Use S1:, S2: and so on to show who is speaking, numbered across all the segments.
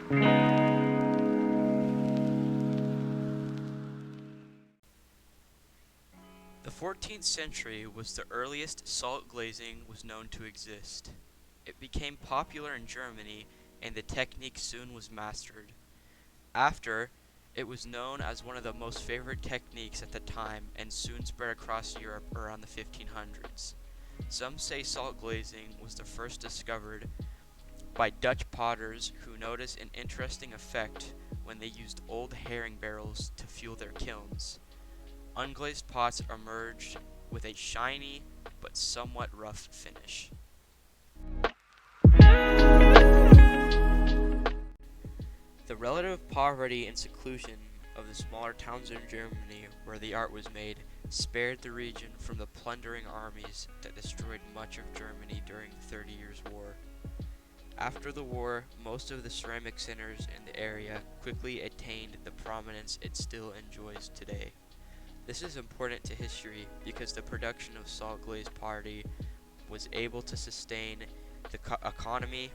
S1: The 14th century was the earliest salt glazing was known to exist. It became popular in Germany, and the technique soon was mastered. After, it was known as one of the most favored techniques at the time and soon spread across Europe around the 1500s. Some say salt glazing was the first discovered by Dutch potters who noticed an interesting effect when they used old herring barrels to fuel their kilns. Unglazed pots emerged with a shiny but somewhat rough finish. The relative poverty and seclusion of the smaller towns in Germany where the art was made spared the region from the plundering armies that destroyed much of Germany during the 30 Years' War. After the war, most of the ceramic centers in the area quickly attained the prominence it still enjoys today. This is important to history because the production of salt glazed pottery was able to sustain the economy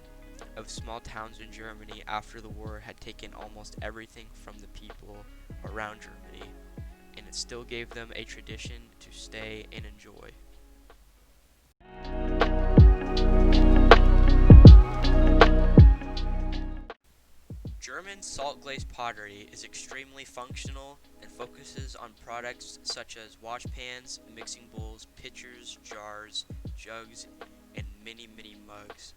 S1: of small towns in Germany after the war had taken almost everything from the people around Germany, and it still gave them a tradition to stay and enjoy. German salt glazed pottery is extremely functional and focuses on products such as wash pans, mixing bowls, pitchers, jars, jugs, and many mugs.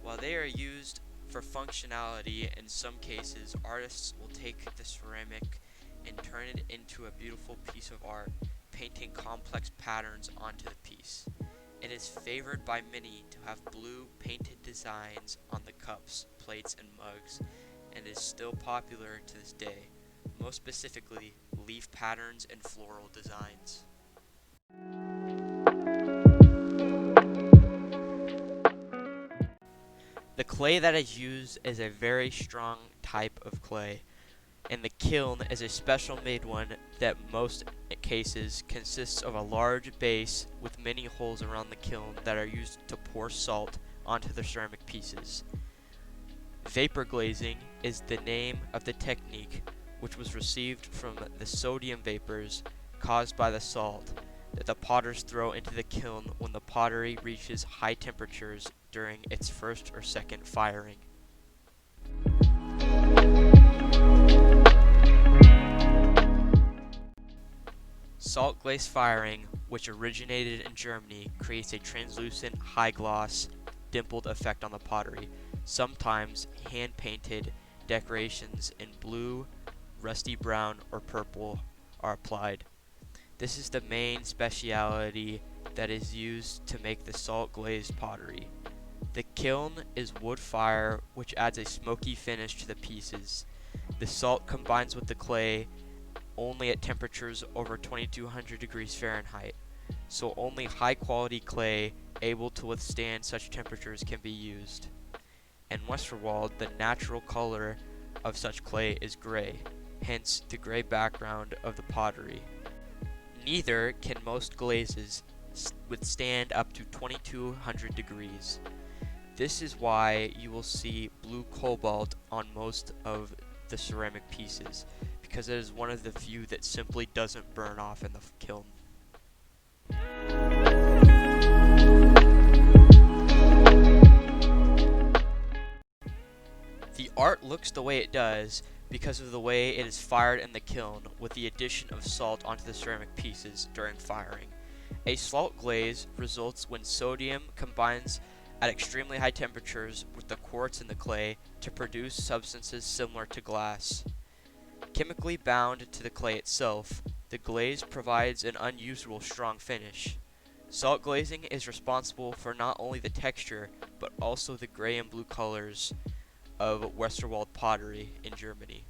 S1: While they are used for functionality, in some cases artists will take the ceramic and turn it into a beautiful piece of art, painting complex patterns onto the piece. It is favored by many to have blue painted designs on the cups, plates, and mugs, and is still popular to this day, most specifically leaf patterns and floral designs. The clay that is used is a very strong type of clay, and the kiln is a special made one that most cases consists of a large base with many holes around the kiln that are used to pour salt onto the ceramic pieces. Vapor glazing is the name of the technique, which was received from the sodium vapors caused by the salt that the potters throw into the kiln when the pottery reaches high temperatures during its first or second firing. Salt glaze firing, which originated in Germany, creates a translucent, high-gloss, dimpled effect on the pottery. Sometimes hand-painted decorations in blue, rusty brown, or purple are applied. This is the main specialty that is used to make the salt glazed pottery. The kiln is wood fire, which adds a smoky finish to the pieces. The salt combines with the clay only at temperatures over 2200 degrees Fahrenheit, so only high quality clay able to withstand such temperatures can be used. In Westerwald, the natural color of such clay is gray, hence the gray background of the pottery. Neither can most glazes withstand up to 2200 degrees. This is why you will see blue cobalt on most of the ceramic pieces, because it is one of the few that simply doesn't burn off in the kiln. The art looks the way it does because of the way it is fired in the kiln with the addition of salt onto the ceramic pieces during firing. A salt glaze results when sodium combines at extremely high temperatures with the quartz in the clay to produce substances similar to glass. Chemically bound to the clay itself, the glaze provides an unusual strong finish. Salt glazing is responsible for not only the texture, but also the gray and blue colors of Westerwald pottery in Germany.